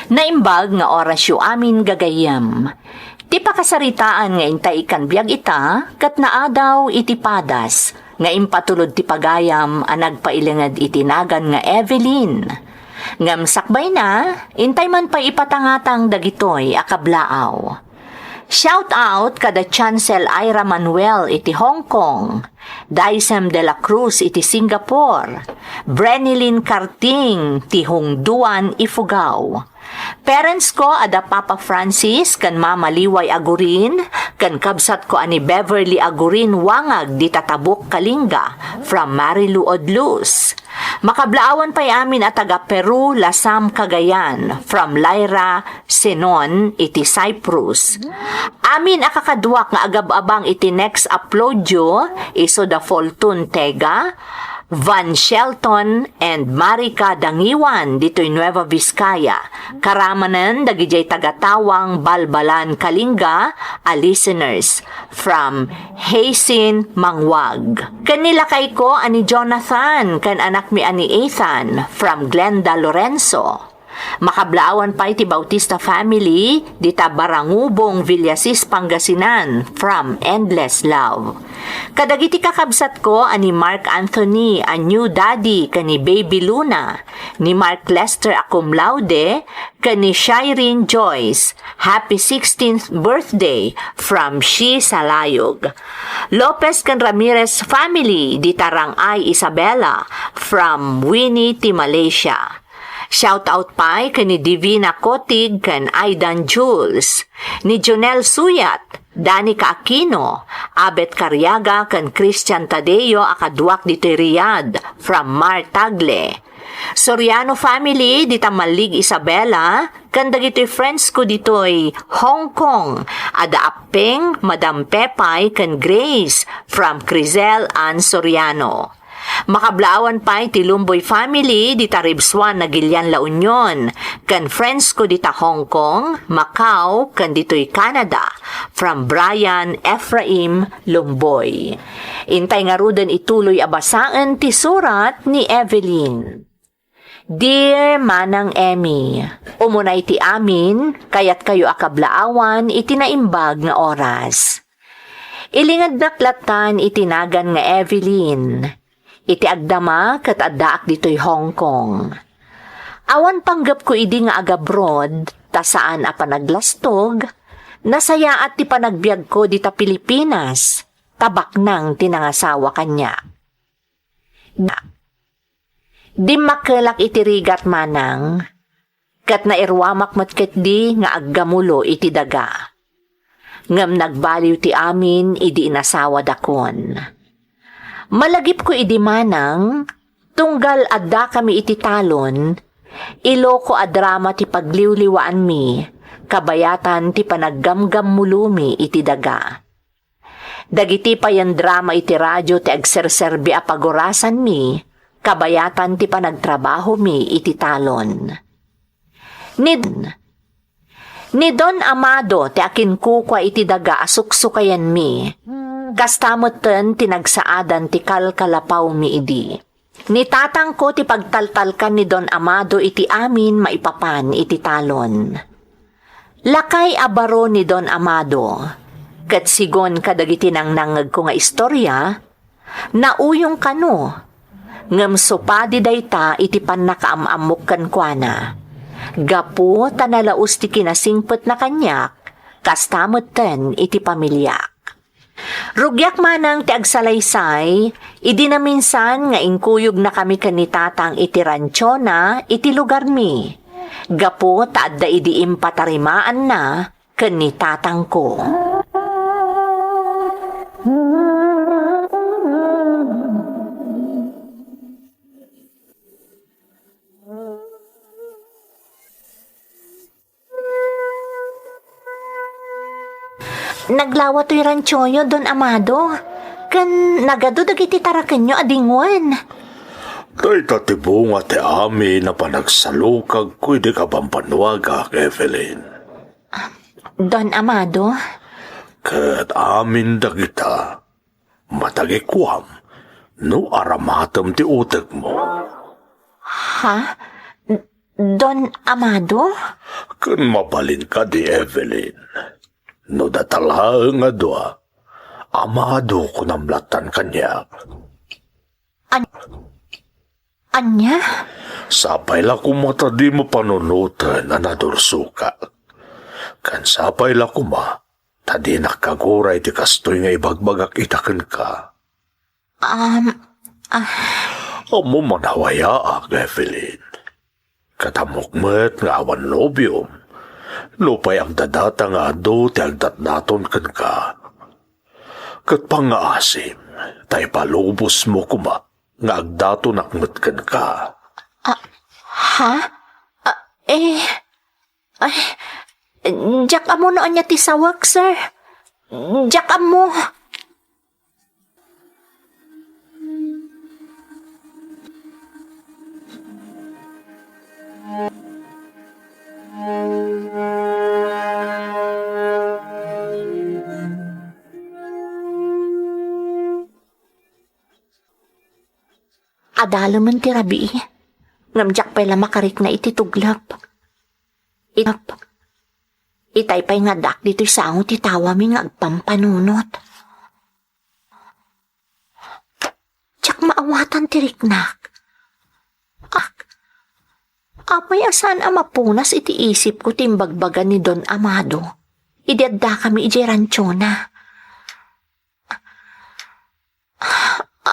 Naimbag nga orasyo amin gagayam. Ti pakasaritaan nga intay ikan biyag ita, kat naadaw iti padas, nga impatulod ti pagayam ang nagpailingad itinagan nga Evelyn. Ngam sakbay na, intay man pa ipatangatang dagitoy akablaaw. Shout out kada Chancel Ira Manuel iti Hong Kong, Daisem de la Cruz iti Singapore, Brenilyn Karting ti Hongduan Ifugao. Parents ko ada Papa Francis kan Mama Liway Agurin, kan kabsat ko ani Beverly Agurin Wangag di Tatabuk Kalinga from Marilu Odlus. Makablaawan pa'y amin at taga Peru, Lasam, Cagayan from Lyra Senon iti Cyprus. Amin akakadwak nga agab-abang iti next upload yo iso da Foltun Tega, Van Shelton and Marika Dangiwan dito'y Nueva Vizcaya. Karamanan dagijay tagatawang Balbalan Kalinga a listeners from Hasin Mangwag. Kanila kay ko ani Jonathan kan anak mi ani Ethan from Glenda Lorenzo. Makablaawan pa iti Bautista family dita Barangubong Villasis Pangasinan from Endless Love. Kadagiti kakabsat ko ani Mark Anthony a new daddy kani Baby Luna, ni Mark Lester a cum laude kani Shireen Joyce happy 16th birthday from She Salayog. Lopez kan Ramirez family dita Rangay Isabela from Winnie ti Malaysia. Shout out pa kay ni Divina Kotig kan Aidan Jules, ni Jonel Suyat, Danica Aquino, Abet Carriaga kan Christian Tadeo akadwak dito Riyadh from Mar Tagle. Soriano family dita Malig Isabela, kan dagiti friends ko dito'y Hong Kong, ada Apeng, Madam Pepay kan Grace from Crizel Ann Soriano. Makablaawan pa iti Lumboy family dita Ribswan na Gilian La Union, kan friends ko dita Hong Kong, Macau, kan dito'y Canada, from Brian Ephraim Lumboy. Intay nga rudan ituloy abasaan ti surat ni Evelyn. Dear Manang Emmy, umunay ti amin, kayat kayo akablaawan iti naimbag nga oras. Ilingad naklatan itinagan nga Evelyn, iti agdama kat addaak dito'y Hong Kong. Awan panggap ko idi nga agabroad, ta saan a panaglastog, nasaya at ti panagbiag ko dita Pilipinas, tabak nang tinangasawa kanya. Di makelak iti rigat manang, kat nairwamak matket di nga aggamulo iti daga. Ngam nagbaliw ti amin idi inasawa dakon. Malagip ko idi manang, tunggal adda kami iti talon, iloko a drama ti pagliwliwaan mi, kabayatan ti panaggamgam mulumi iti daga. Dagiti pa yan drama iti radyo ti agserserbi a pagorasan mi, kabayatan ti panagtrabaho mi iti talon. Ni Don Amado ti akin kukwa iti daga asuksukayan mi, kastamot ten tinagsaadan ti kalkalapaw mi idi. Ni tatang ko ti pagtaltalkan ni Don Amado iti amin maipapan iti talon. Lakay abaro ni Don Amado, kat sigon kadagiti nang nangag ko nga istorya, nauyong kano, ngem sopadi dayta iti pannakaamamok kankwana. Gapo tanalaus ti kinasingpet na kanyak, kastamot ten iti pamilyak. Rugyak manang ti agsalaysay, idi na minsan nga ingkuyog na kami kanitatang iti ranchona iti lugar mi. Gapo taadda idi impatarimaan na kanitatang ko. Naglawa to'y ranchonyo, Don Amado. Kan nagado dagiti tarakenyo adingon. Tay tatibong ate ami na panagsalukag ko di ka pampanwaga, Evelyn. Don Amado? Kat amin dagita, matagikwam, no aramatam ti utek mo. Ha? Don Amado? Kun mabalin ka di Evelyn. No datala nga doa. Amado ko namlatan kanya. Anya? Sapay la kumata di mo panunutan na nadursuka. Kan sapay la kuma, tadi nakaguray di kastoy nga ibagbagak itaken ka. Amo manawaya Evelyn. Katamukmet nga awan lobyom. Lupay ang dadata nga ado ti agdatnaton ken ka. Kat pangaasim, tay palubos mo kuma nga agdato nakmet ken ka. Ha? Diyak amo no anya ti sawak, sir. Diyak amo. Adalo man ti rabi. Ngamjak pa'y makarik na itituglap. Itay pa'y nga dak dito'y sango ti tawa mi nga agpampanunot. Tsak maawatan ti riknak. Apay asan mapunas iti isip ko timbagbagan ni Don Amado. Idadda kami iti rancho na.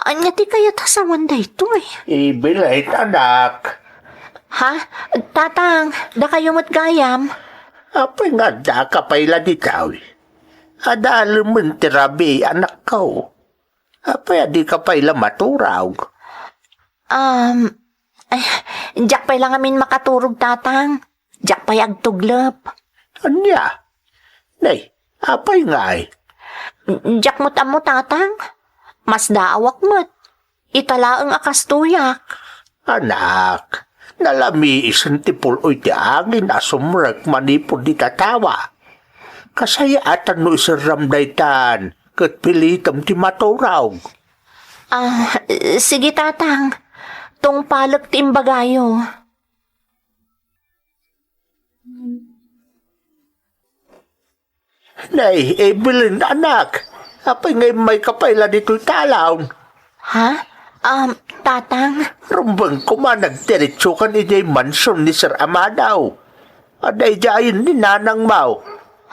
Anya ti kaya tasawan da ito eh. Ibilay, anak. Ha? Tatang, da kayo matgayam? Apay nga da kapayla di tao. Adalo man tirabi, anak ko. Apay adi kapayla maturaw. Diyak pa'y lang amin makaturog, tatang. Diyak pa'y agtuglap. Anya? Nay, apay nga ay. Diyak mo tamo, tatang. Mas daawak mo't. Italaang akastuyak. Anak, nalami isang tipul oy ti angin asumrek manipod di tatawa. Kasayatan no isang ramdaytan, kat pilitam ti maturaw. Sige, tatang. Tung palag timbagayo. Nay, Evelyn, anak. Apay ngay may kapayla dito'y talaw. Ha? Tatang? Rumbang ko man nagdiretso kan ijay mansion ni Sir Amadaw. Aday jayin ni Nanang Mau.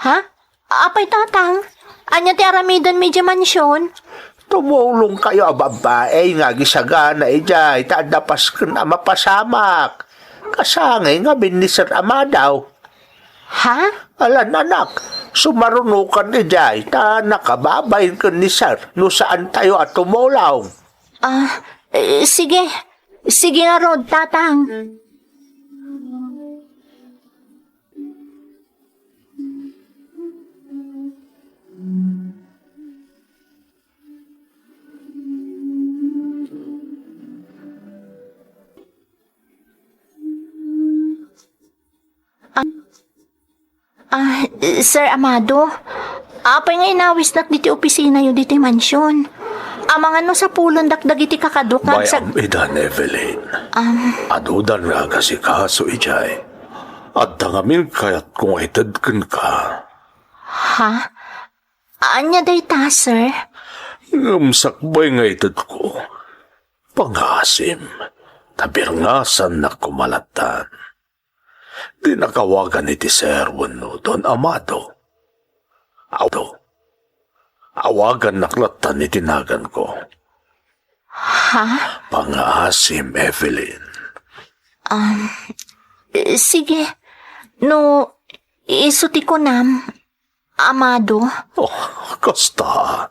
Ha? Apay, tatang? Anya ti aramidan medyo mansyon? Tumulong kayo babae nga gisagana ijay taadapas kan mapasamak. Kasangay nga bin ni Sir Amadaw. Ha? Alan anak, sumarunukan ijay ta nakababayin kan ni Sir no saan tayo at tumulaw. Sige. Sige nga, Rod, tatang. Sir Amado, apay nga inawis nak diti opisina yun diti mansyon. Amang ano sa pulon dakdag iti kakadukag sa... Bayam idan Evelyn. Adudan nga kasi kaso ijay. At tangamin kayat kung itadkan ka. Ha? Anya day ta, sir? Ngamsakbay nga itad ko. Pangasim. Tabirngasan na kumalatan. Di nakawagan iti Sir Wano Don Amado. Awagan naklatan itinagan ko. Ha? Pangasim, Evelyn. Sige. No, isuti ko nam, Amado. Oh, kasta.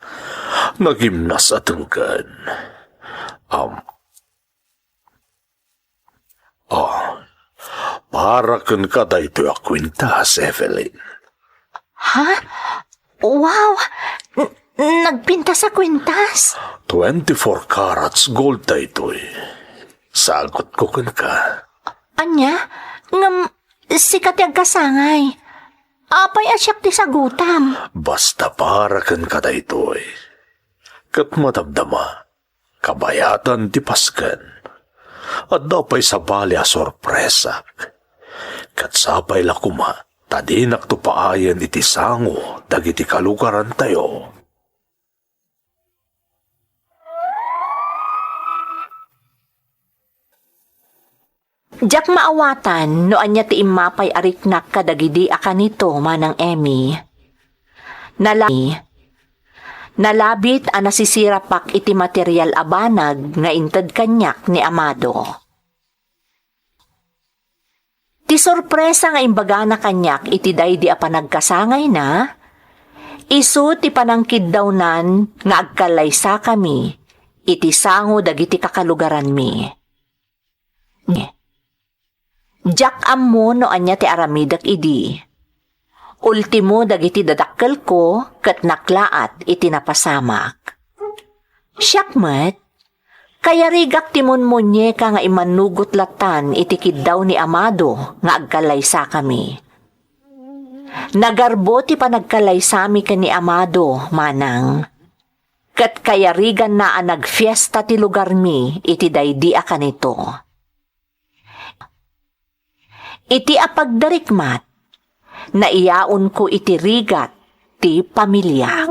Nagimnas atungkan. Para kan kada ito akwintas, Evelyn. Ha? Wow! Nagpinta sa kwintas? 24 carats gold na ito eh. Sagot ko kan ka. Anya? Ngam, sikat yung kasangay. Apay asyak ti sagutam. Basta para kan kada ito eh. Kat matamdama, kabayatan ti paskan. At daw pa'y sabali a sorpresa. Kat sabay la kuma, tadi nagtupaayan iti sango, dagiti kalugaran tayo. Jak maawatan no anya ti imapay ariknak kadagidi akanito manang Emmy. Nalabit a nasisirapak iti material abanag nga inted kanyak ni Amado. Ti sorpresa nga imbaga na kanyak iti daydi a panagkasangay na, isu ti panangkid dawnan nga agkalaysa kami, iti sango dagiti kakalugaran mi. Jak ammo no anya ti aramidak idi. Ultimo dagiti dadakkel ko ket naklaat iti napasamak. Syakmet, kaya rigak timunmunye ka nga imanugot latan iti kiddaw ni Amado nga agkalaysa kami. Nagarbo ti panagkalaysami ken ni Amado, manang. Ket kaya rigan na nagfiesta ti lugar mi iti daydi a kanito. Iti apagdarikmat, naiyaon ko iti rigat ti pamilya.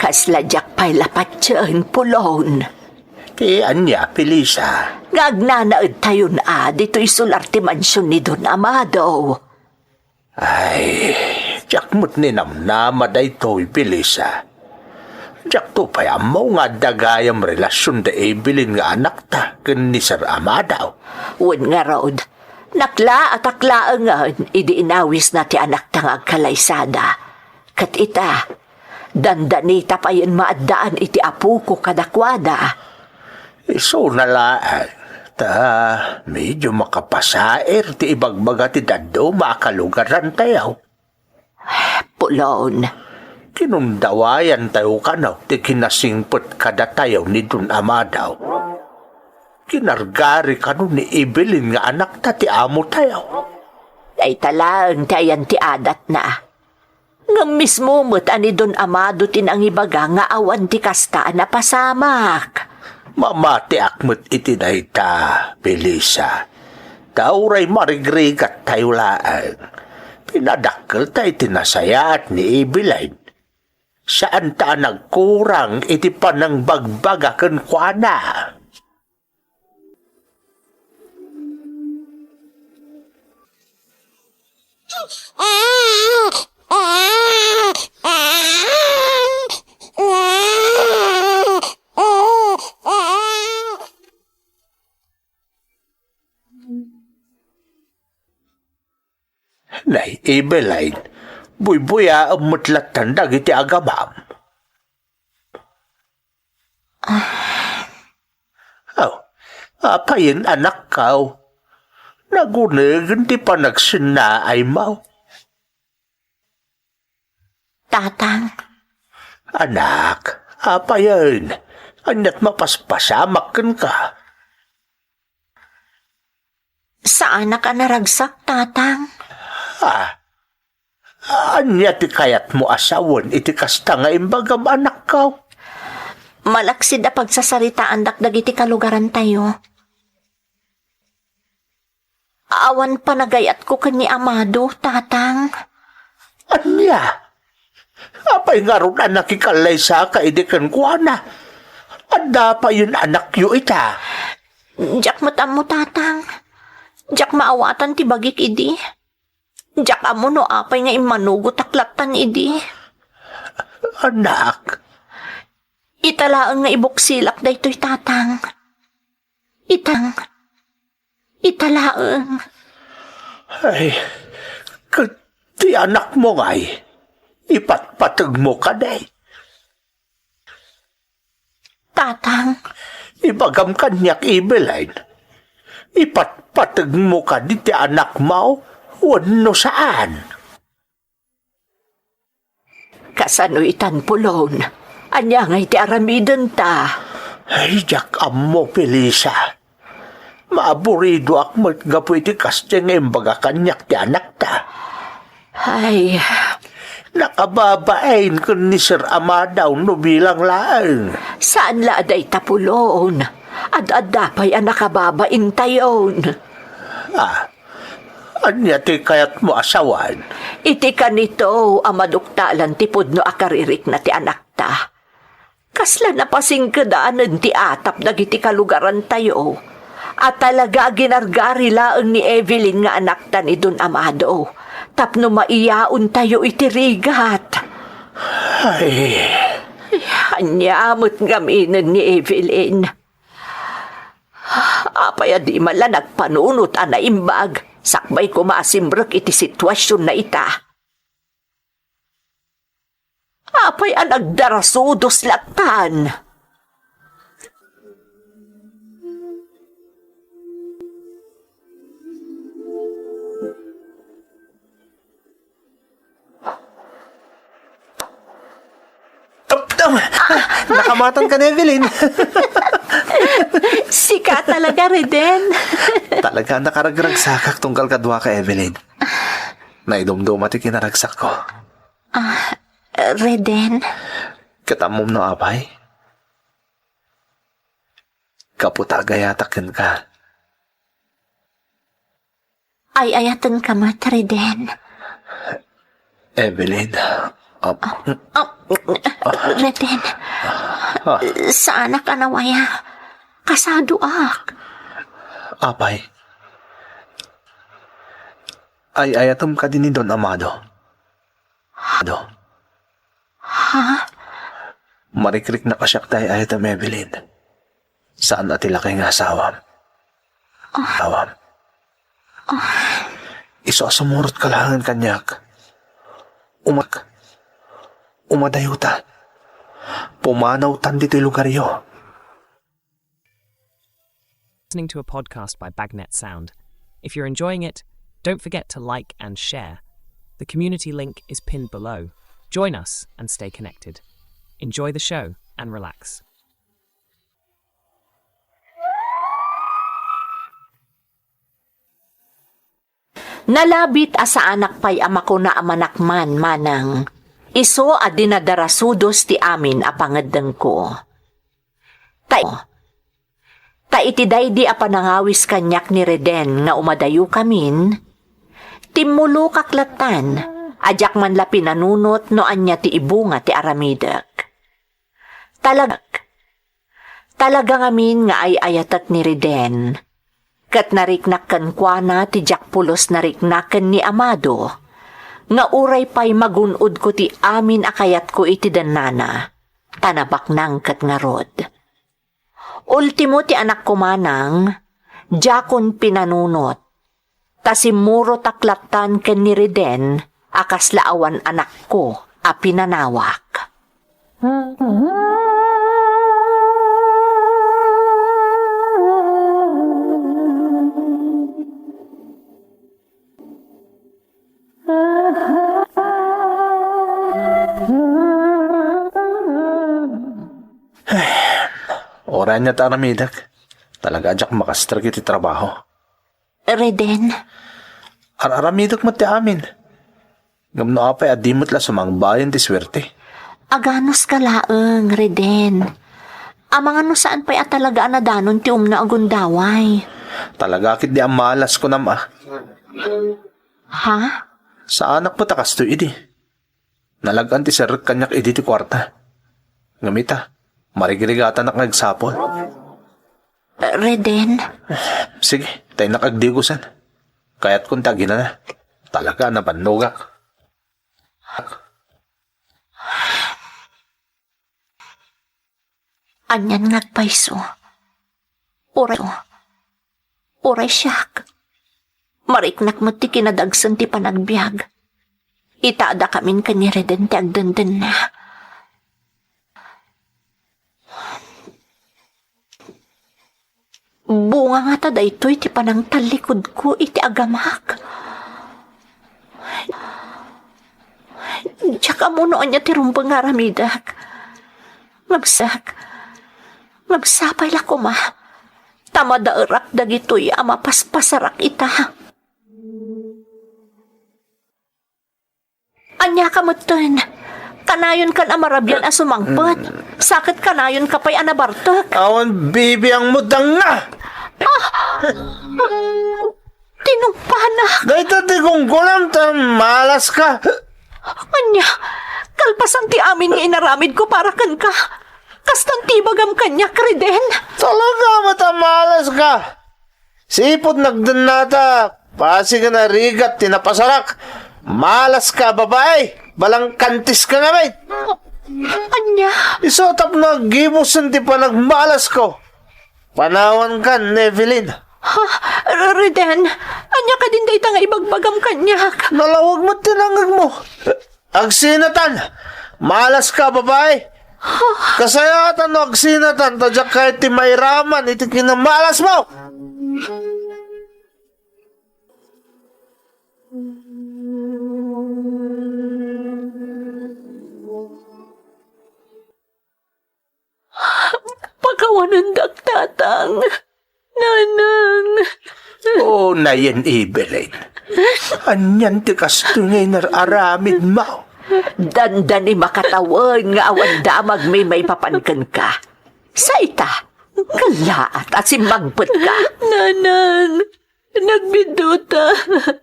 Kasladyak pa'y lapatsyan pulon. Ti anya, Pilisa. Ngagnanaad tayo na dito'y sular ti mansyon ni Don Amado. Ay, jak mo't ninamnama daytoy, Pilisa. Jak to payamaw nga dagayam relasyon da ibilin nga anak ta ken ni Sir Amadaw. Wen nga rod, nakla at aklaangan, idi inawis na ti anak tang agkalaysada. Kat ita, dandanita pa yan maaddaan iti apu ko kadakwada. Iso nalaan. Ta, medyo makapasair ti ibagbaga ti dado makalugaran tayo. Pulon, Kinundawayan tayo kanaw ti kinasingpot kada tayo ni Don Amadaw. Kinargari kanu ni Ibilin nga anak ta ti amo tayo. ay talaan tayan ti adat na. Nga mismo mo't ani Don Amado tinangibaga nga awan ti kasta na pasamak. Mamati akmet iti dayta, Pilisa. Tauray marigrigat tayo laan. Pinadakkel tayo tinasayaat ni Ibilin. Saan ta nagkurang iti panang bagbagaken kuana? Nay, Ibilin, buy-buya ang mutlatan dagiti agabam. Apayin anak kaw. Nagunagan ti panagsinaay mo. Tatang, Anak, apayin. Anyat mapaspasamak ka. saan na ka naragsak, tatang? Anya ti kayat mo asawon iti kasta nga imbagam anak kaw. Malaksid a pagsasaritaan dagiti kalugaran tayo. Awan pa nagayat ko kani Amado, tatang. Anya? Apay nga ron anak ikalay sa kaidikan ko na. Anda pa yun anak yu ita. Jak matam mo, tatang. Jak maawatan ti bagik idi. Jak amo no apay nga imanugot taklatan idi. Anak, Italaan nga ibuksilak daytoy, tatang. Italaan. ay, ti anak mo ngay, ipatpatag mo ka day. Tatang, Ibagam kanyak Ibilin. Ipatpatag mo ka di ti anak mo, wano saan. kasano itan pulon. Anya ngay ti aramiden ta. Ay, jak amo, Pilisa. Maaburido ak matgapo iti kasteng imbaga kanyak ti anak ta. Ay, Nakababain ko ni Sir Amadaw no bilang laang. saan la aday tapulon? Ad-adapay ang nakababain tayon. Anya ti kayat mo asawan? Iti ka nito, amaduktalan tipod no akaririk na ti anak ta. Kasla napasing kadaanan ti atap dagiti kalugaran tayo. At talaga ginargari laang ni Evelyn nga anak ta ni Don Amado. Tapno maiyaon tayo iti rigat. Ay, Hanyamot gaminan ni Evelyn. Apay di mala nagpanunot ana imbag. Sakbay ko maasimbrek iti sitwasyon na ita. Apay ang nagdarasudos latan. Nakamatan ka na, Evelyn. Sika talaga, Reden. Talaga nakaragragsakak tungkal kadwa ka, Evelyn. Naidumdum at ikinaragsak ko. Reden? Katamom no apay. Kaputa gayatakin ka. Ay ayatan ka mat, Reden. Evelyn. Reden, saan ka nawaya? Kasado ak. Apay. Ay ayatom ka din ni Don Amado. Ha? Marikrik na kasyak tayo ayatom, Evelyn. Saan atila kay nga asawam? Asawam. Isosumurot ka lang ang kanyak. Umadayuta. Pumanaw tan dito'y lugaryo. Listening to a podcast by Bagnet Sound. If you're enjoying it, don't forget to like and share. The community link is pinned below. Join us and stay connected. Enjoy the show and relax. Nalabit asa anak pay ama ko na amanakman manang. Iso a dinadarasudos ti amin a pangaddeng ko. Ta itiday di a panangawis kanyak ni Reden nga umadayo kamin. Timulo kaklatan, ajak man la pinanunot no anya ti ibunga ti aramidak. Talaga ngamin nga ay ayatat ni Reden. Kat nariknakan kwa na ti jakpulos nariknakan ni Amado. Nga uray pa'y magunod ko ti amin akayat ko iti danana. Tanabak nang kat nga rod. Ultimo ti anak ko manang, jakon pinanunot. Tasimuro taklatan ken ni Reden, akas laawan anak ko a pinanawak. Oran niya taramidak. Talaga ajak makastrag iti trabaho. Reden, Aramidak mo ti amin. Gamno apay adimot la sumang bayan ti swerte. aganos ka laeng, Reden. Amang ano saan pa'y atalaga na danon ti umna agundaway. Talaga kit di ang malas ko nama. Ha? Sa anak mo takas to idi. Nalagan ti sir kanyak idi ti kwarta. Ngamita, marigirigatan na nagsapol. Reden, Sige, tayo nakagdigusan. Kaya't kung tagina na. Talaga napanugak. anyan ngagpaiso. Uray siyak. Mariknak mo ti kinadagsan ti panagbiag. Itaada kamin ka ni Reden ti agdandan na. Bunga nga ta daytoy ti panang talikod ko iti agamak. Tsaka mo noon niya ti rumbang nga ramidak. Magsapay la ko ma. Tamadaarak dagitoy ama paspasarak ita. Anya ka mo ton. Kanayon kan amarabyan as sumangpot. Sakit kanayon ka pa'y anabartok. Awan bibi ang mudang nga. Tinumpanak. Dahito di kong gulam ta malas ka. Anya, kalpasan ti amin nga inaramid ko para kan ka. Kastan tibagam kanya, kreden. Talaga matamalas ka. Sipot nagdanata. Pasi ka na rigat, tinapasarak. Malas ka, babae. Balang kantis ka nga, mate. Anya, Isotap na gibusan ti pa nagmalas ko. Panawan ka, Nevelin. ha, Reden, anya ka din dayta nga ibagbagam kanya. Nalawag mo tinangag mo. Agsinatan. Malas ka, babae. Kasayatan no agsinatan. Tadyak kahit ti mairaman. Iti kinamalas mo. Pagkawanan daktatang. Nanang. Oh, nayan Evelyn. Anyan ti kasto ngay nararamid mo. Dandan ni makatawan nga awan damag may papankan ka. Sa ita, kalaat at simangpot ka. Nanang, nagbiduta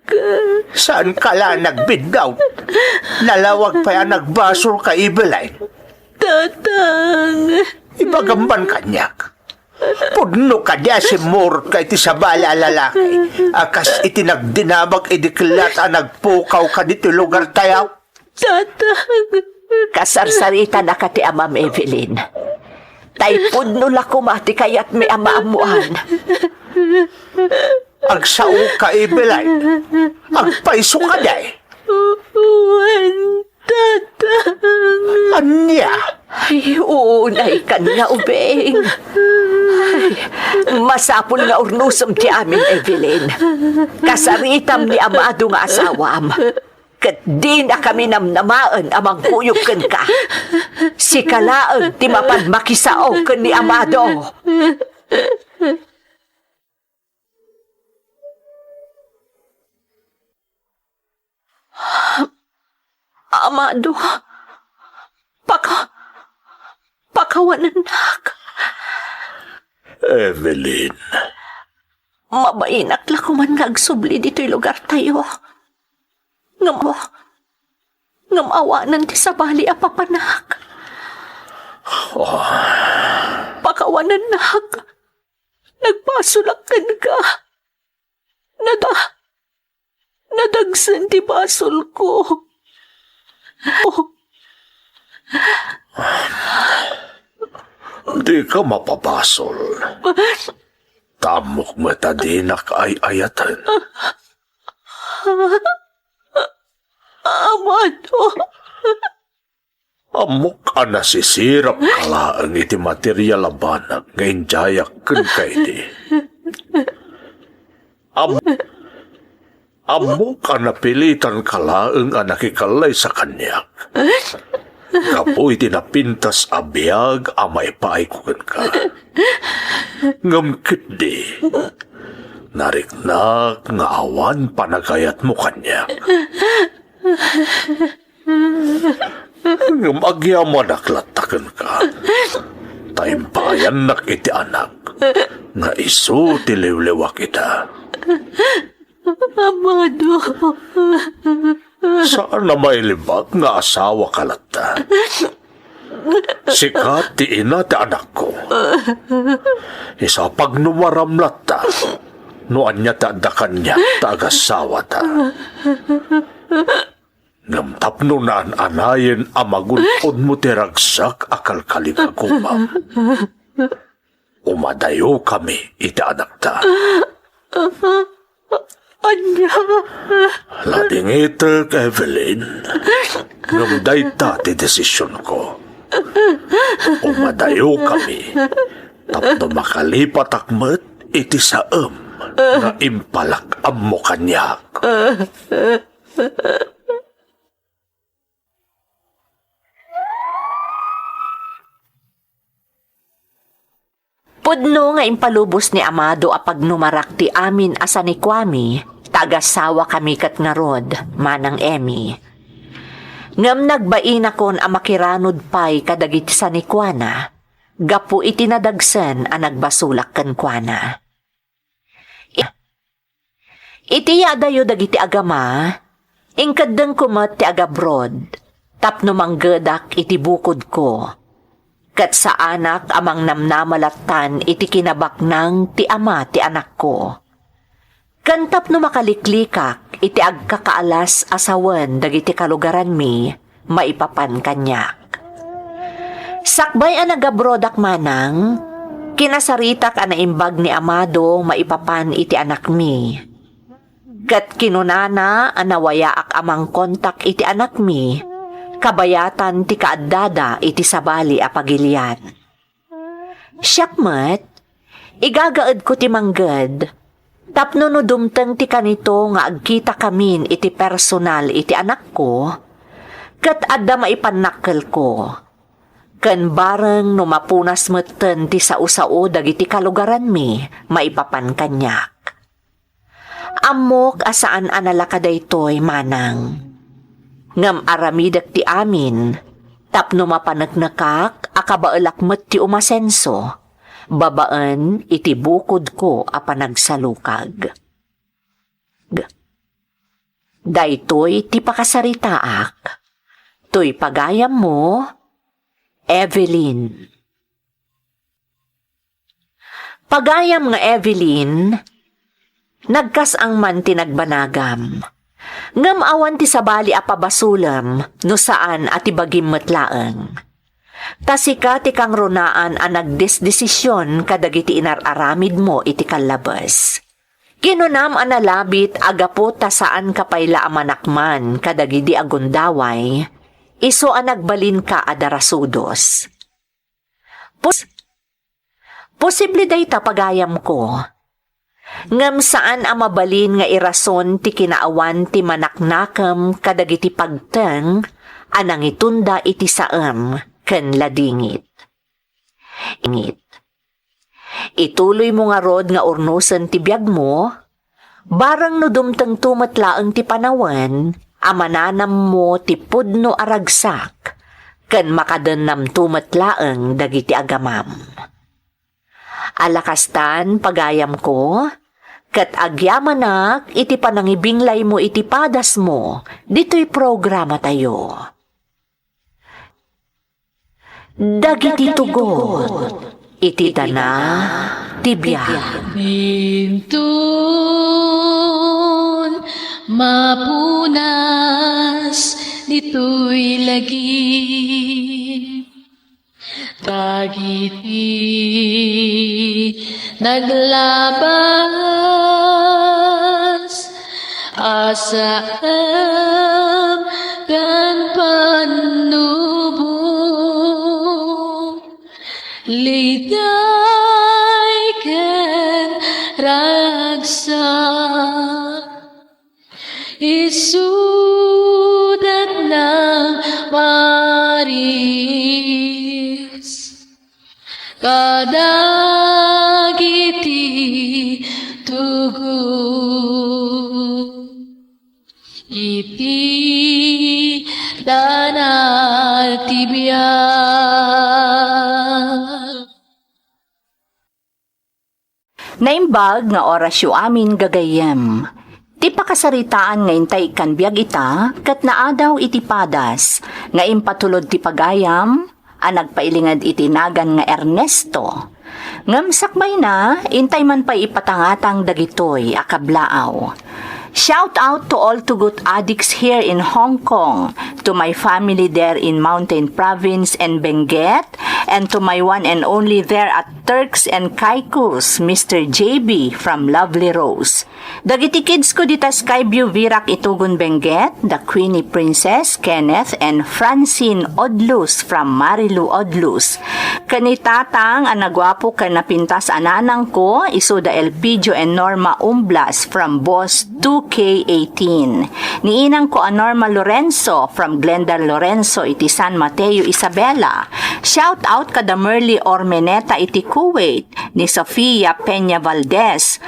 ka. Saan ka lang nagbidaw? Nalawag pa yan nagbasol ka, Evelyn. Tatang. Ibagamban kanyak. Pudno ka diya si Murot ka iti sa bala lalaki. Akas iti nagdinabag idiklat ang nagpukaw ka dito lugar tayaw. Tatang. Kasarsarita na ka ti Amam Evelyn. Taipod no lakumati kayat may amaamuan. Agsao ka, Evelyn. Agpaiso ka day. Uwan, tatang. Anya? Ay, unay ka nga, ubeng. Ay, masapon nga urnusom ti amin, Evelyn. Kasaritam ni amado nga asawam. Kat di na kami namnamaan amang kuyog kan ka. Si kalaan ti mapan makisao kan ni amado. Amado, pakawanan nak. Evelyn, Mabainak la kuman nga agsubli dito'y lugar tayo. Ngamawanan ti sa bali a papanak. Pakawanan nak. Nagpasulakan ka. Nadagsan ti basol ko. di ka mapapasol. Tamok matadinak ay ayatan. Amado. Amok ka nasisirap kalaang iti material abanag ngayon jayak kan kay di. Amok ka napilitan kalaang nakikalay sa kanyak. Kapoy tinapintas abiyag amay paaykukan ka. Ngamkit di. Nariknak nga awan panagayat mo kanyak. Ngumagyaman naklatakan ka. Taimpayan nak iti anak. Nga iso tiliwliwa kita. Amado. Saan na may libag nga asawa kalata? Sikat ti ina ti anak ko. Isa pag numaramlat ta, noan niya ta dakan niya ta agasawa ta. Ngamtapno na anayin amagunpod mo ti ragsak akal kalikagumam. Umadayo kami iti anak ta. Anya. Labing itak, Evelyn. Ngamday ta ti desisyon ko. Umadayo kami. Tapno makalipat akmet iti saem nga impalak ammo kanyak. Pudno nga impalubos ni Amado apag numarak ti amin asa ni Kwame, tagasawa kami kat nga rod, manang Emmy. Ngam nagbain akon ang makiranod pay kadagiti sa ni Kuana, gapu itinadagsan ang nagbasulak kan Kuana. Iti yadayo dagiti agama, ingkadeng kumat ti agabrod, tapno manggedak iti bukod ko. Kat sa anak amang namnamalatan iti kinabaknang ti ama ti anak ko. Kantap no makaliklikak iti agkakaalas asawan dagiti kalugaran mi, maipapan kanyak. Sakbay ang nagabrodak manang, kinasaritak ang naimbag ni amado maipapan iti anak mi. Kat kinunana ang nawayaak amang kontak iti anak mi, kabayatan ti kaaddada iti sabali a pagilian. Siyakmat, igagaad ko ti mangged, tapno no dumteng ti kanito nga agkita kamin iti personal iti anak ko, kat adda maipanakkel ko. Ken bareng no mapunas metten ti sao-sao dagiti kalugaran mi, maipapan kanyak. Amok asaan analaka daytoy manang. Ngam aramidak ti amin, tapno mapanagnakak akabaelak met ti umasenso, babaan iti bukod ko a panagsalukag. Daytoy ti pakasaritaak, toy pagayam mo, Evelyn. Pagayam nga Evelyn, nagkas ang man tinagbanagam. Ngam awan ti sabali a pabasulam, no saan at ibagim matlaeng. Tasika ti kang runaan a nagdesisyon kadagiti inararamid mo iti kalabas. Kinunam a nalabit agapo ta saan kapayla a manakman kadagidi agundaway, iso a nagbalin ka adarasudos. Posible day ta pagayam ko. Ngam saan ang mabalin nga irason ti kinaawan ti manaknakam kadagiti pagteng anang itunda iti saem ken ladingit. Ituloy mo nga rod nga urnusen ti biag mo, barang no dumteng tumatlaeng ti panawan, amananam mo ti pudno aragsak, ken makadennam tumatlaeng dagiti agamam. Alakastan pagayam ko, kat agyamanak iti panangibinglay mo iti padas mo, dito'y programa tayo. Dagiti tugot, iti dana, tibiyag. Bintun mapunas dito'y lagi. Dagiti naglabas asam kan panubong liday ken ragsak isudat ng maris kadagiti tugu iti danal tibiyag. Naimbag nga orasyo amin gagayem. Ti pakasaritaan nga intay kan biag ita, kat naadaw iti padas, nga impatulod ti pagayam, ang nagpailingad itinagan nga Ernesto. Ngam sakbay na, intay man pa ipatangatang dagitoy akablaaw. Shout out to all Tugut addicts here in Hong Kong, to my family there in Mountain Province and Benguet, and to my one and only there at Turks and Caicos, Mr. JB from Lovely Rose. Dagiti kids ko dita Skyview Virac Itugon Benguet, the Queenie Princess, Kenneth, and Francine Odlus from Marilu Odlus. Kanitatang ang nagwapo ka napintas ananang ko, Isuda Elpidio and Norma Umblas from Boss 2K18. Niinang ko ang Norma Lorenzo from Glendale Lorenzo iti San Mateo Isabela. Shout out kada Merly Ormeneta iti Kuwait, ni Sofia Peña Valdez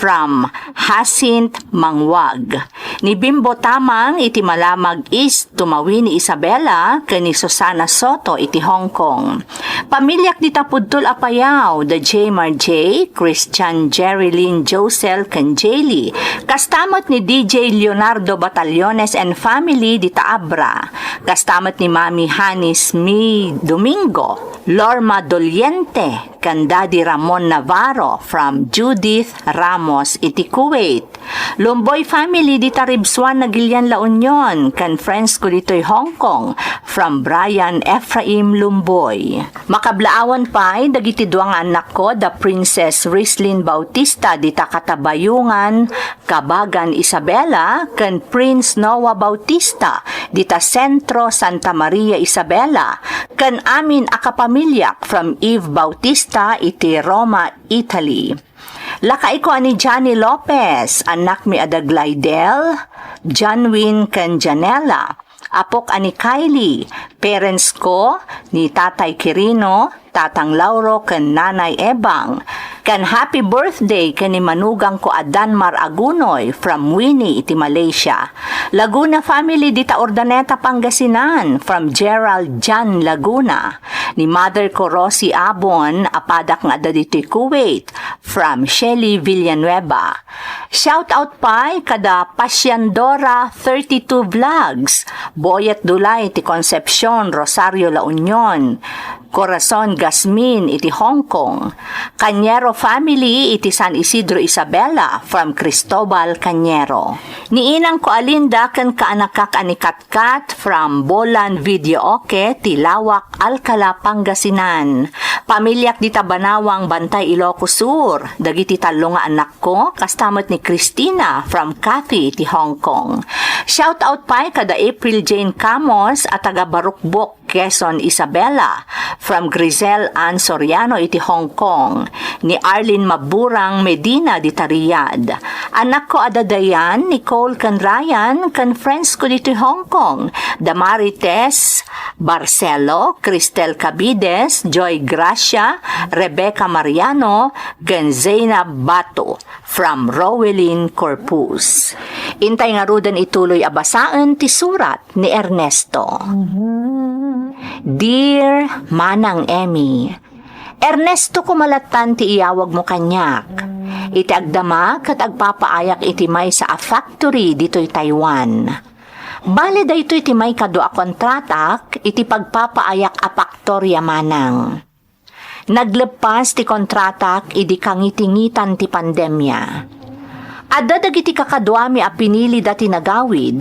from Hyacinth Mangwag. Ni Bimbo Tamang iti Malamag East tumawi ni Isabela ken ni Susana Soto iti Hong Kong. Pamilyak di Tapudtol Apayaw, the J. Marjay, Christian Jerilyn Josel ken Jaylee. Kastamot ni DJ Leonardo Batallones and family di Taabra. Kastamot ni Mami Hanis Mi Domingo, Lorma Doliente, kan Daddy Ramon Navarro from Judith Ramos iti Kuwait. Lumboy family di Taribswan na Gilian La Union, kan friends ko dito'y Hong Kong from Brian Ephraim Lumboy. Makablaawan pa'y dagiti duang anak ko, the Princess Rislin Bautista di Takatabayungan, Kabagan Isabela, kan Prince Noah Bautista di ta Centro Santa Maria Isabela, kan amin akapamilyak from Eve Bautista iti Roma, Italy. Lakay ko ani Johnny Lopez, anak mi ada Glidel, Janwin kan Janela, apok ani Kylie, parents ko ni Tatay Quirino, Tatang Lauro kan Nanay Ebang, kan happy birthday kan ni manugang ko Adanmar Agunoy from Winnie iti Malaysia. Laguna family dita Ordaneta Pangasinan from Gerald Jan Laguna. Ni mother ko Rosie Abon apadak nga diti Kuwait from Shelly Villanueva. Shout out pa kada Pasyandora 32 Vlogs, Boyet Dulay iti Concepcion, Rosario La Union, Corazon Gasmin iti Hong Kong, Cañero family iti San Isidro Isabela from Cristobal Cañero. Ni inang ko Alinda ken kaanakak ani Katkat from Bolan Videoke, Tilawak, Alcala, Pangasinan. Pamilyak di Tabanawang, Bantay, Ilocos Sur. Dagiti talo nga anak ko, kastamot ni Christina from Cathy iti Hong Kong. Shout out pa kada April Jane Camos at taga Barukbok, Quezon, Isabela from Grisel Ann Soriano iti Hong Kong. Ni Arlene Maburang Medina di Riyadh. Anak ko Adadayan, Nicole kan Ryan, kan friends ko dito Hong Kong. Damarites Barcelo, Cristel Cabides, Joy Gracia, Rebecca Mariano, Genzena Bato from Rowelyn Corpus. Intay nga rudan ituloy abasaan ti surat ni Ernesto. Dear Manang Emmy, Ernesto kumalatan ti iyawag mo kanyak. Iti agdama kat agpapaayak iti may sa a factory dito'y Taiwan. Bale da ito iti may kadua kontratak iti pagpapaayak a faktorya manang. Naglepas ti kontratak idi kangitingitan ti pandemya. Adda dagiti kakaduami a pinili dati nagawid,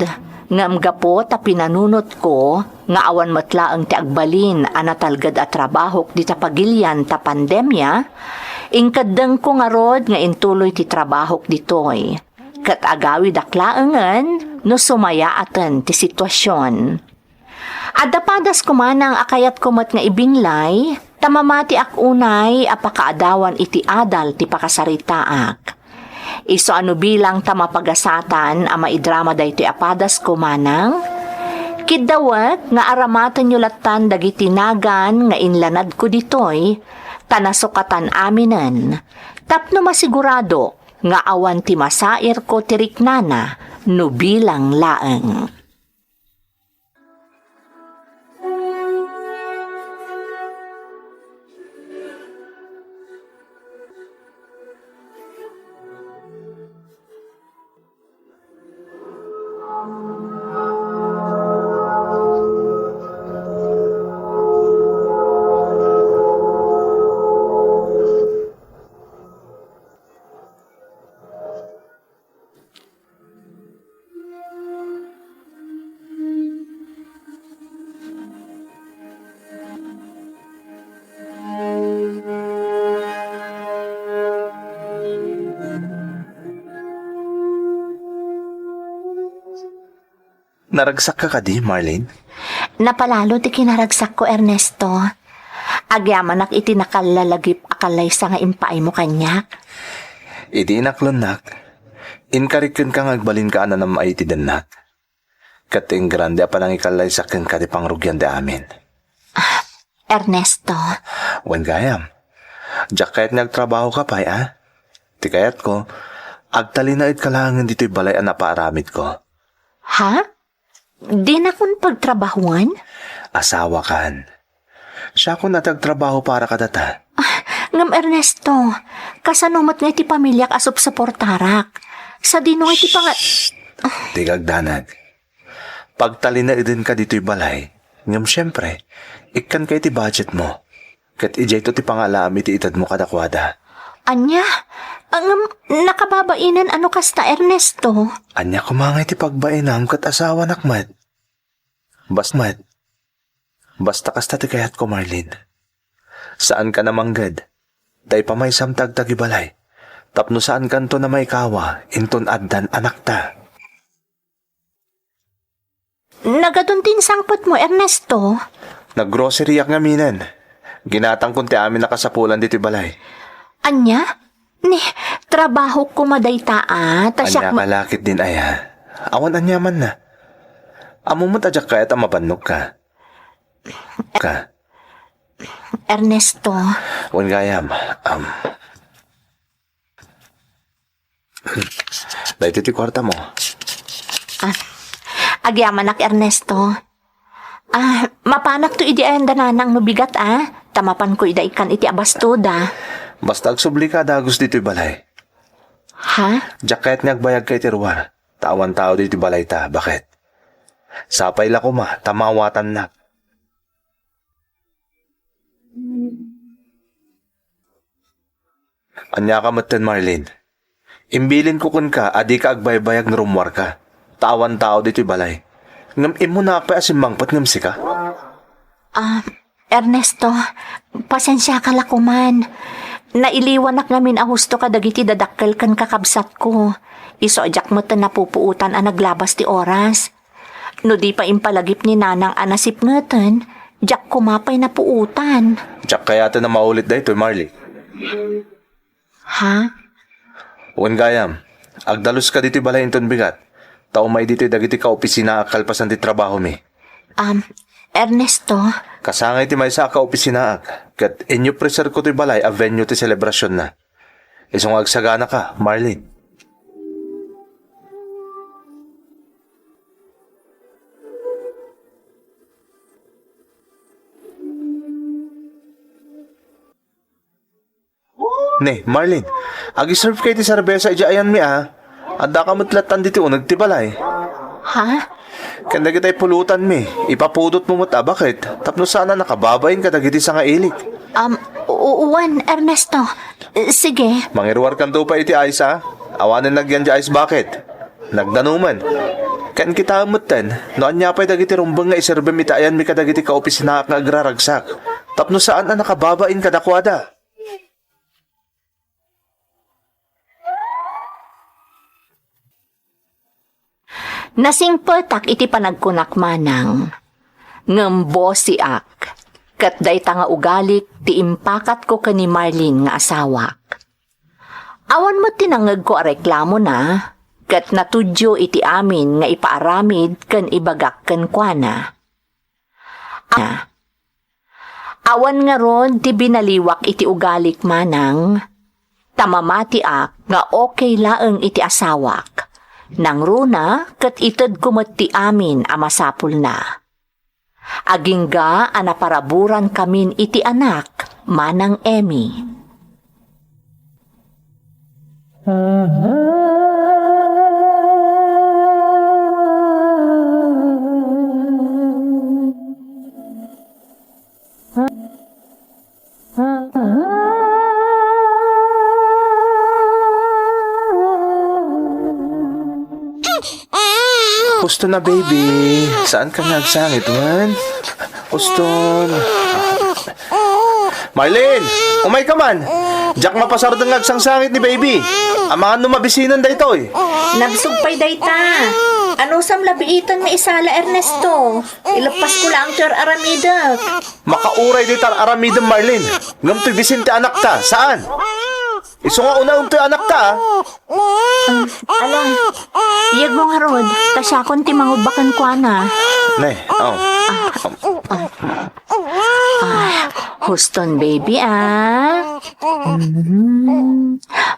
ngam gapo ta pinanunot ko nga awan matlaang ti agbalin anatalgad a trabahok di ta pagilyan ta pandemya, ingkadeng ko nga rod nga intuloy ti trabahok ditoy. Kat agawid aklaangan no sumaya atan ti sitwasyon. Adapadas kumanang akayat kumat nga ibinglay, tamamati ak unay apakaadawan iti adal ti pakasaritaak. Iso ano bilang tamapagasatan ang maidrama daytoy apadas kumanang, kidawat nga aramatan yulatan dagiti nagan nga inlanad ko ditoy, tanasukatan aminan, tapno masigurado nga awan ti masair ko tiriknana no bilang laeng. Naragsak ka kadi, Marlene? Napalalo ti kinaragsak ko, Ernesto. Agyamanak iti nakalalagip akalay sa nga impay mo kanyak. Iti inaklonak. Inkarikun ka ngagbalin ka na ay iti danak. Kating grande pa nang ikalay sa ken kadi pangrugyan de amin. Ernesto. Wen gayam. Diyak kahit nagtrabaho ka pa, Ti kayat ko, Agtalinaid ka lang dito'y balay ang napaaramid ko. Ha? Di na kun pagtrabahuan? Asawa kan. Siya ko natagtrabaho para kadata. Ngam Ernesto, kasanumat nga iti pamilyak asop sa portarak. Sa dino nga iti panga... Tigagdanag. Pagtalinaid din ka dito'y balay, ngam siyempre, ikan kay ti budget mo. Kat ijay to ti pangalami ti itad mo kadakwada. Anya, ang nakababainan ano kasta Ernesto? Anya kumangay ti pagbainam kat asawa nakmad. Basta kasta ti kayat ko, Marlene. Saan ka namanggad? Day pa may samtag tagibalay. Tapno saan kanto na may kawa, inton addan anak ta. Nagaduntin sangpot mo, Ernesto. Naggrocery yak nga minan. Ginatang kunti amin nakasapulan dito balay. Anya? Ni, trabaho ko madayta Anya kalakit din aya. Awan anyaman na. Amumot adyak kaya ta mabannog ka. Ernesto. Wan gayam. Dahito ti kwarta mo. Agyaman ak Ernesto. Mapanak to idi ayan dananang nubigat Tamapan ko ida ikan iti abastuda. Basta agsubli ka dagos dito'y balay. Ha? Jacket nga agbayag kay tiruar. Tawan tao dito'y balay ta. Bakit? Sapay la ko ma. Tamawatan na. Anya ka matan, Marlene. Imbilin ko kun ka, adi ka agbaybayag na rumwar ka. Tawan tao dito'y balay. Ngam imo na pa asimbangpat ngam sika. Ernesto, pasensya ka lakuman. Nailiwanak namin a husto ka dagiti dadakkel kan kakabsat ko. Iso ajak mo na napupuutan ang naglabas ti oras. No di pa impalagip ni nanang anasip ngeten, jak kumapay na puutan. Jak kaya na maulit dahito, Marley. Ha? Wan gayam, agdalos ka dito'y balay inton bigat. Tao may dito'y dagiti ka opisina akalpasan ti trabaho mi. Ernesto, Kasangay ti may sa ka opisina ak. Kat inyo preser ko ti balay a venue ti selebrasyon na. Isong agsagana ka, Marlene. Ne, Marlene, agi-serve kayo ti serbesa ija ayan mi Anda ka matlatan dito unag ti balay. ha? Kanda kita'y pulutan mi. Ipapudot mo mata, bakit? Tapno sana nakababayin ka dagiti sa nga ilik. Uwan, Ernesto. Sige. Mangirwar kan to pa iti Aisa. Awanan nagyan di Ais, bakit? Nagdanuman. Kan kita amutan. Noan niya pa'y dagiti rumbang nga iserbe mi taayan mi kadagiti ka opisina nga agraragsak. Tapno saan na nakababain ka dakwada. Nasingpetak iti panagkunak manang. Ngembo si ak. Kat day nga ugalik ti impakat ko ka ni Marlene nga asawak. Awan mo tinangag ko a reklamo na. Kat natudyo iti amin nga ipaaramid kan ibagak kan kuana. Awan nga ron ti binaliwak iti ugalik manang. Tamamati ak nga okay laeng iti asawak. Nang runa, kat itad kumot ti amin amasapul na. Agingga anaparaburan kamin iti anak, manang Emmy. Gusto na, baby. Saan ka nagsangit, man? Uston. Marlene! Umay ka man! Jack mapasardang nagsangsangit ni baby. Ang mga numabisinan da ito eh. Nagsugpay dayta. Ano sam labiitan may isala Ernesto? Ilapas ko lang tir aramidak. Makauray di tar aramidang Marlene. Ngam to'y Vicente anak ta. Saan? Iso nga una to'y anak ta. Alam, iyag mo nga rod. Tasyakon ti mangubakan ko na. Ne, Houston baby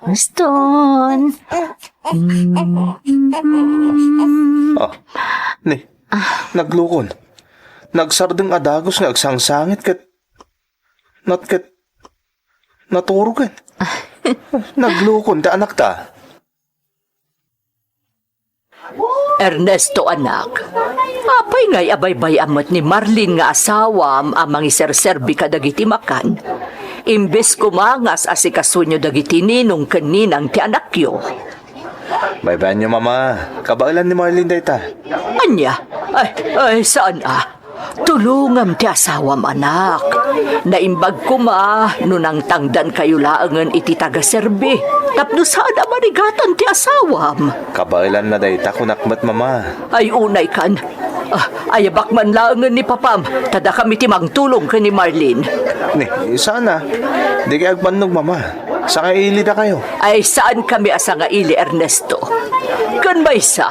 Aston. Ni, naglukon. Nagsardeng adagos nga agsangsangit kat naturugan. Naglukon ta anak ta. Ernesto anak, apay nga'y abay-bay amat ni Marlene nga asawam amang iserserbi ka dagiti makan. Imbes kumangas asikasunyo dagiti ninong kaninang ti anakyo. Bye-bye niyo mama. Kabailan ni Marlene dayta. Anya? Ay, saan Tulungam ti asawam anak. Naimbag ko nunang tangdan kayo laangan iti taga-serbi. Tapno sana marigatan ti asawam. Kabailan na dayta kunakmat mama. Ay unay kan. Ayabak man laangan ni papam. Tada kami ti mangtulong ka ni Marlene. Ni, sana. Di kay agbannog mama. Sa kaili na kayo. Ay saan kami asa nga ili Ernesto? Kan maysa,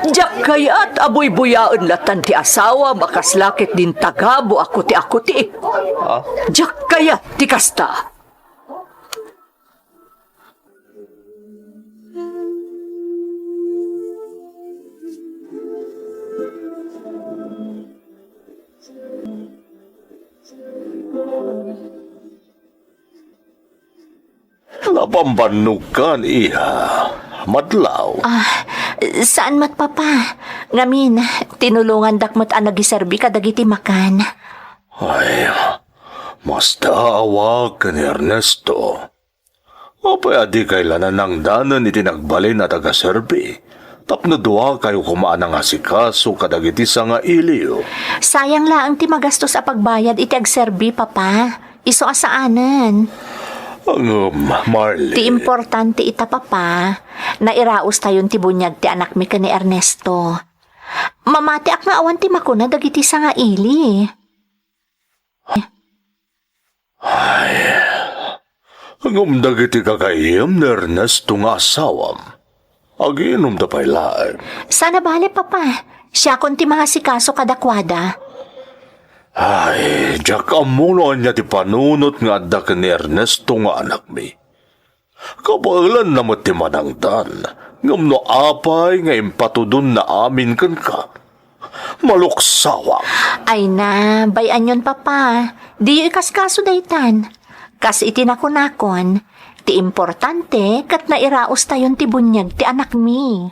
jak kayat aboy-buyaan latan ti asawa makaslakit din tagabo ako ti. Jak kayat ti kasta. Napambanugan, iha. Madlaw. Saan mat papa? Ngamin, tinulungan dakmat ang nagiserbi ka dagiti makan. Ay, mas daawag ka ni Ernesto. Apay adi kailanan ng danan iti nagbalin na taga-serbi. Tapno duwa kayo kumaan ang asikaso kadagiti sa nga iliyo. Sayang laang ti magastos a pagbayad iti agserbi papa. Iso asaanan. Ang Marley. Ti importante ita papa, nairaos tayon ti bunyag ti anak mi ka ni Ernesto. Mamati ak nga awan ti makuna dagiti sa nga ili. Ang dagiti kakaiyam ni Ernesto nga asawam. Aginom da pailaan. Sana bale papa, siya kon ti mahasikaso kadakwada. Ay, jak amuno niya ti panunot nga adda ka ni Ernesto nga anak mi. Kabailan naman ti manangdan, ngamno apay nga impatudon na amin kan ka. Maluksawang. Ay na, bayan yon papa. Di ikaskaso daytan. Kas itinakunakon, ti importante kat nairaos tayon ti bunyag ti anak mi.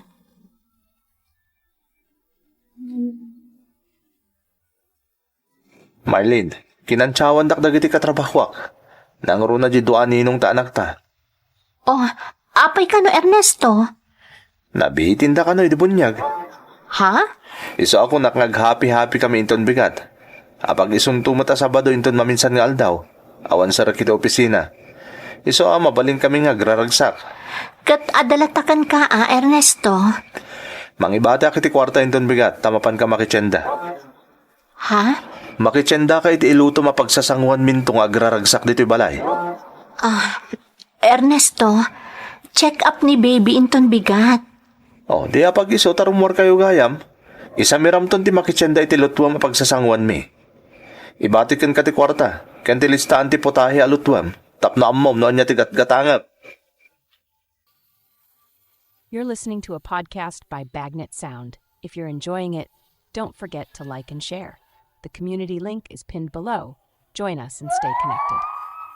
Marlene, kinantsawan dagiti katrabahwak. Nangro na di doan ninong ta anak ta. Oh, apay ka no Ernesto? Nabitin da ka no, bunyag. Ha? Iso ako naknag-happy-happy kami inton bigat. Apag isong tumata Sabado inton maminsan nga aldaw. Awan sa rakita opisina. Iso mabalin kami nga graragsak. Kat adalatakan ka Ernesto? Mangibata kiti kwarta inton bigat, tamapan ka makitsenda. Ha? Makitsenda ka iti iluto mapagsasangwan minto nga agraragsak dito'y balay. Ernesto, check up ni baby inton bigat. Oh, di apag iso tarumor kayo gayam. Isa miramton ti makitsenda iti lutwam mapagsasangwan mi. Ibatikan ka ti kwarta, kan ti listaan ti potahe alutwam. Tapno ammom noon niya ti gatgatangap. You're listening to a podcast by Bagnet Sound. If you're enjoying it, don't forget to like and share. The community link is pinned below. Join us and stay connected.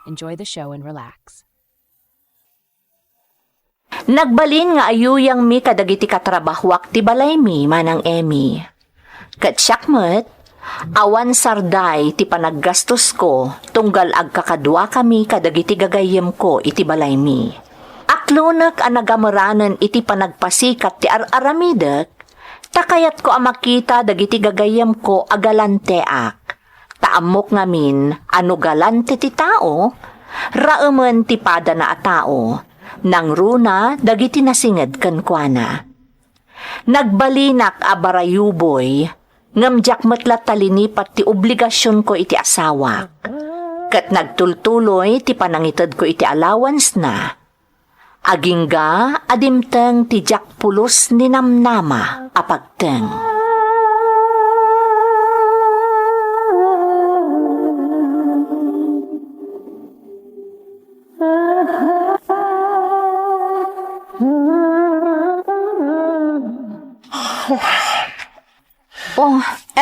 Enjoy the show and relax. Nagbalin nga ayuyang mi kadagiti katrabahwak ti balay mi manang Emmy. Kat syakmet, awan sarday ti panaggastos ko tunggal agkakadwa kami kadagiti gagayem ko iti balay mi. Aklunak ang nagamaranan iti panagpasikat ti ar-aramidek, takayat ko ang makita dagiti gagayem ko agalanteak. Taamok ngamin ano galante ti tao, raumen ti pada na a tao, nang runa dagiti nasinged kankwana. Nagbalinak a barayuboy, ngamjak metlat talinipat ti obligasyon ko iti asawa. Kat nagtultuloy ti panangited ko iti allowance na. Agingga adimteng ti jak pulos ni namnama apagteng.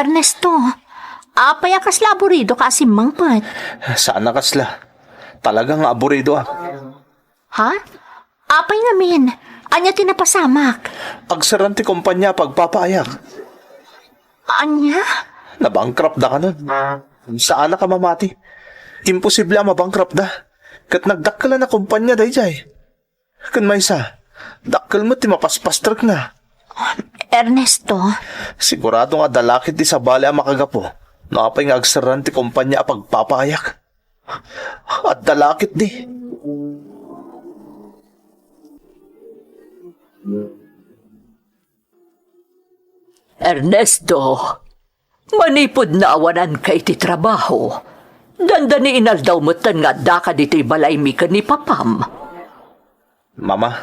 Ernesto, apay akas laborido ka si mangpat. Saan na kasla? Talagang aburido ah. Ha? Apay ngamin. Anya tinapasamak. Agsaranti kumpanya pagpapaayak. Anya? Nabankrupt na ka nun. Saan na ka mamati? Imposible ang mabankrupt na. Kat nagdakkala na kumpanya dayjay. Kan may isa, dakkal mo ti mapaspastrak na. Ernesto, Sigurado nga dalakit di sa bali ang makagapo. Nakapay nga agsaran ti kumpanya a pagpapayak. At dalakit di. Ernesto, manipod na awanan kay ti trabaho. Dandani inaldaw mo tan nga daka dito'y balay mi ka ni papam. Mama,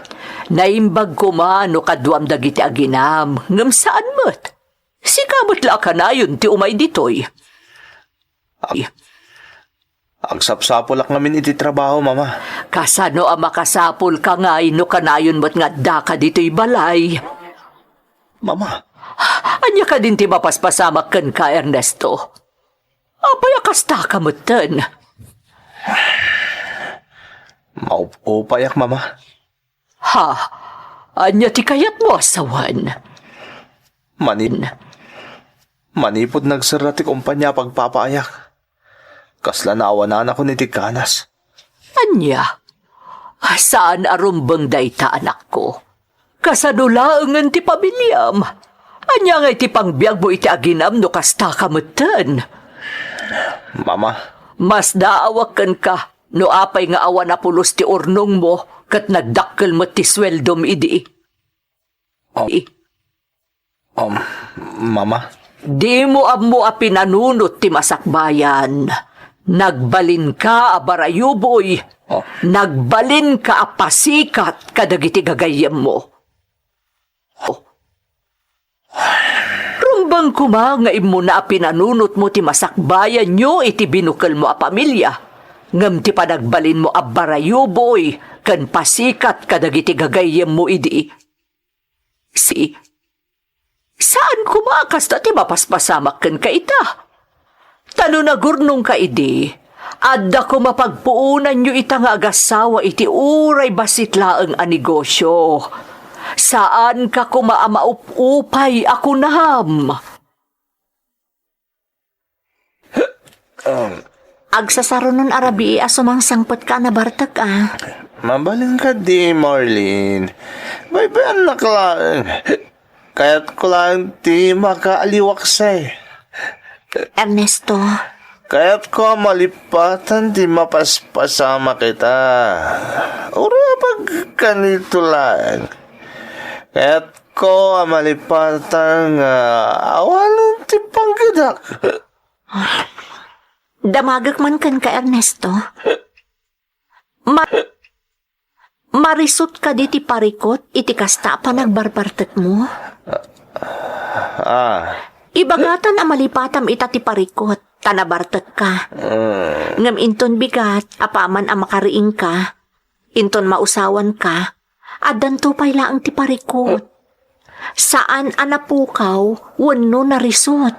Naimbag ko no kaduam dagiti aginam, ngam saan mo't? Si kamot la ka na yun ti umay ditoy. agsapsapol ak ngamin iti trabaho, mama. Kasano ang makasapol ka nga no kanayon mo't nga daka dito'y balay. Mama, Anya ka din ti mapaspasamak kan ka, Ernesto. Apay akasta ka mo't tan. maupayak, mama. Ha? Anya ti kayat mo asawan? Manipod nagsara ti kumpanya pagpapaayak. Kasla naawanan ako ni Tikanas. Anya? Saan arumbang dayta anak ko? Kasanulaangan ti pamilyam. Anya nga iti pangbiag mo iti aginam no kasta ka mo't Mama, Mas daawakan ka no apay nga awan na pulos ti urnong mo kat nagdakkel mo ti sweldom idi. mama, Di mo ammo a pinanunot ti masakbayan. Nagbalin ka a barayuboy. Nagbalin ka a pasikat kadagiti gagayem mo. Rumbang kuma nga imo na a pinanunot mo ti masakbayan nyo iti binukal mo a pamilya. Ngam ti panagbalin mo a barayuboy kan pasikat kadagiti gagayem mo idi. Saan kumakas na ti mapaspasamak kan ka ita? Tano na gurnong ka idi, adda ko mapagpuunan nyo ita nga agasawa iti uray basit laeng a negosyo. Saan ka kumaamaupupay ako naham? Agsasarunon arabi asumang sangpot ka na bartak ah. mabaling ka di, Marlene. Bay anak lang. Kaya't ko lang di makaaliwaksay. Ernesto, Kaya't ko malipatan di mapaspasama kita. Ura pag ganito lang. Kaya't ko malipatan awalan ti panggadak. damagak man kan ka Ernesto. Marisot ka di ti parikot, iti kasta pa nagbarbartet mo. Ibagatan ang malipatam ita ti parikot, tanabartet ka. Ngam inton bigat, apaman ang makariing ka, inton mausawan ka, adan tupay laang ti parikot. Saan anapukaw, wano narisot.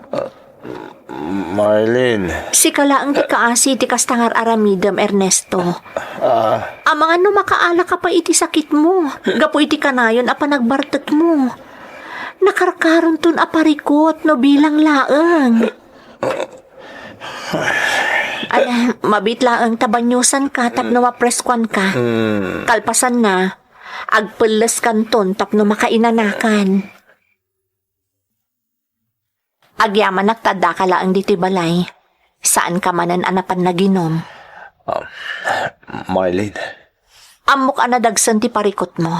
Marlene. Si kalaang ti kaasi ti kastangar aramidam, Ernesto. Ang mga no makaala ka pa iti sakit mo. Gapo iti kanayon apa nagbartet mo. Nakarkaron tun aparikot no bilang laeng. Ay, mabit laeng tabanyusan ka tapno mapreskwan ka. Kalpasan na, agpeles kanton tapno makainanakan. Agyaman nagtada ka laeng dito'y balay. Saan ka manan anapan na ginom? Marlene. Amok anadagsan ti parikot mo.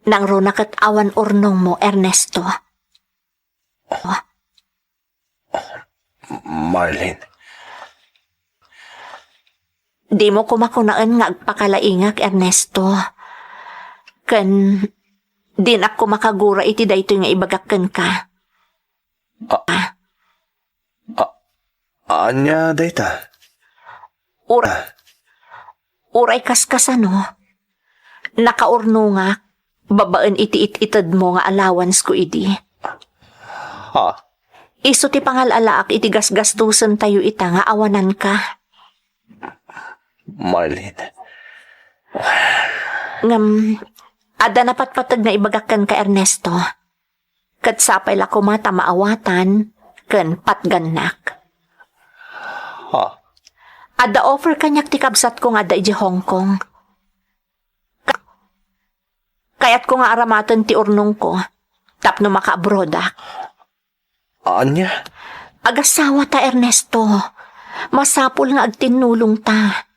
Nang runakat awan urnong mo, Ernesto. Marlene. Di mo kumakunaan nga agpakalaingak, Ernesto. Kan, di na kumakagura iti dayto nga ibagakan ka. Anya dayta? Uray kaskasano. Nakaurno nga, babaan iti itad mo nga allowance ko idi. Iso ti pangalalaak iti gasgastusan tayo ita nga awanan ka. Marlene. Ngam, ada napatpatag na ibagakan ka Ernesto. Kat sapay la kumata maawatan, ken patgannak. Ha? Ada offer kanyak ti kabsat ko nga da iji Hong Kong. Kayat ko nga aramatan ti urnong ko, tapno maka-abrodak. Anya? Agasawa ta Ernesto, masapul nga agtinulong ta.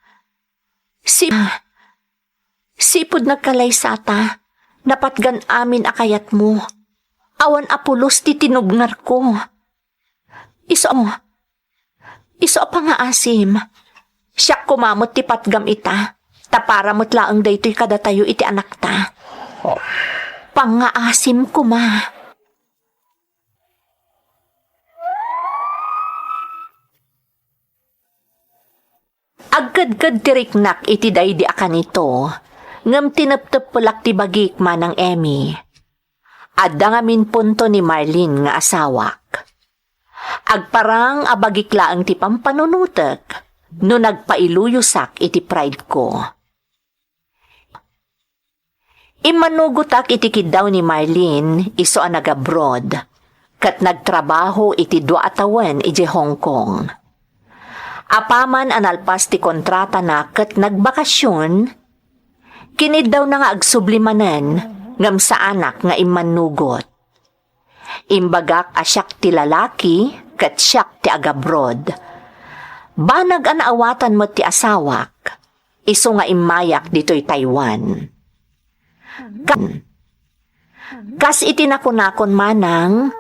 Sipod nagkalay ta, napatgan amin akayat mo. Awan apulos ti tinubngar ko. Iso pa nga asim. Siyak kumamot ti patgam ita, taparamot laang daytoy kada tayo iti anak ta. Pangaasim ko ma. Agkad-kad tiriknak iti daydi akan ito, ngam tinaptap pulak ti bagik manang Emmy. Adda nga min punto ni Marlene nga asawak. Agparang abagikla ang ti pampanunutek, no nagpailuyusak iti pride ko. Imanugutak iti kidaw ni Marlene iso ang nag-abroad, kat nagtrabaho iti 2 atawan iti Hong Kong. Apaman analpas ti kontrata na kat nagbakasyon, kinid daw na nga agsublimanan ngam sa anak nga imanugot. Imbagak asyak ti lalaki kat syak ti agabroad. Banag anaawatan mo ti asawak, iso nga imayak dito'y Taiwan. Kas itinakunakon manang,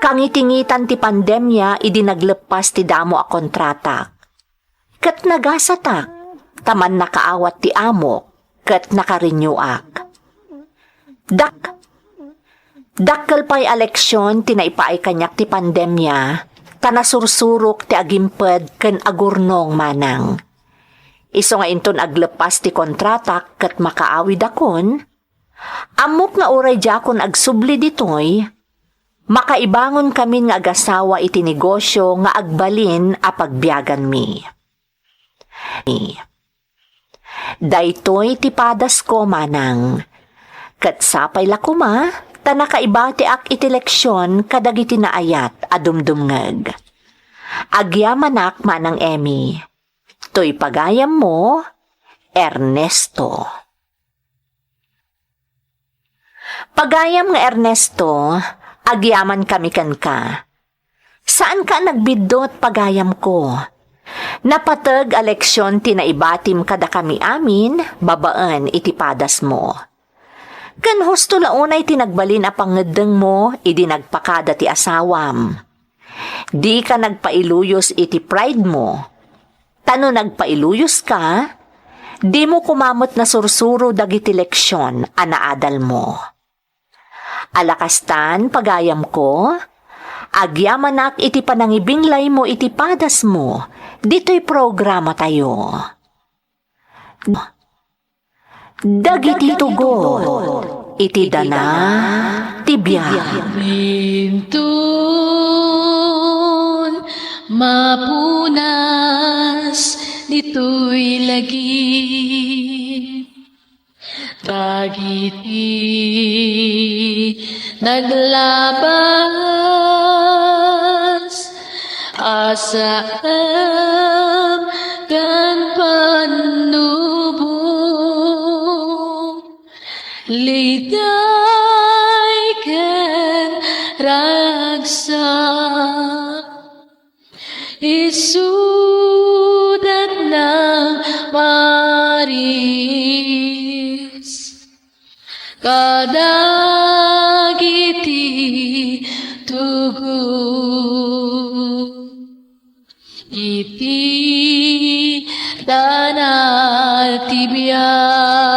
kangitingitan ti pandemya idi naglepas ti damo a kontratak. Kat nagasatak, taman nakaawat ti amok, kat nakarinyuak. Dakkel pa'y eleksyon tinaipaay kanyak ti pandemya, tanasursurok ti agimped ken agurnong manang. Iso nga inton aglepas ti kontratak kat makaawid akon, amok nga uray jakon agsubli ditoy, makaibangon kami nga agasawa iti negosyo nga agbalin a pagbiagan mi. Daytoy ti padas ko manang, kat sapay la kuma, tanakaibati ak iti leksyon kadagiti naayat adumdumngeg. Agyamanak manang Emmy, to'y pagayam mo, Ernesto. Pagayam nga Ernesto, agyaman kami kan ka. Saan ka nagbidot pagayam ko? Napatag eleksyon tinaibatim kada kami amin, babaan iti padas mo. Kan husto launay tinagbalin a pangedeng mo, idi nagpakada ti asawam. Di ka nagpailuyos iti pride mo. Tano nagpailuyos ka, di mo kumamot na sursuro dagiti leksyon anaadal mo. Alakastan pagayam ko, agyamanak iti panangibinglay mo iti padas mo, dito'y programa tayo. Dagiti tugo, iti dana, tibiyag. Bintun mapunas dito'y lagi. Dagiti naglabas asam kan panubong liday ken ragsak isudat ng maris kadagiti tugo iti danal tibiyag.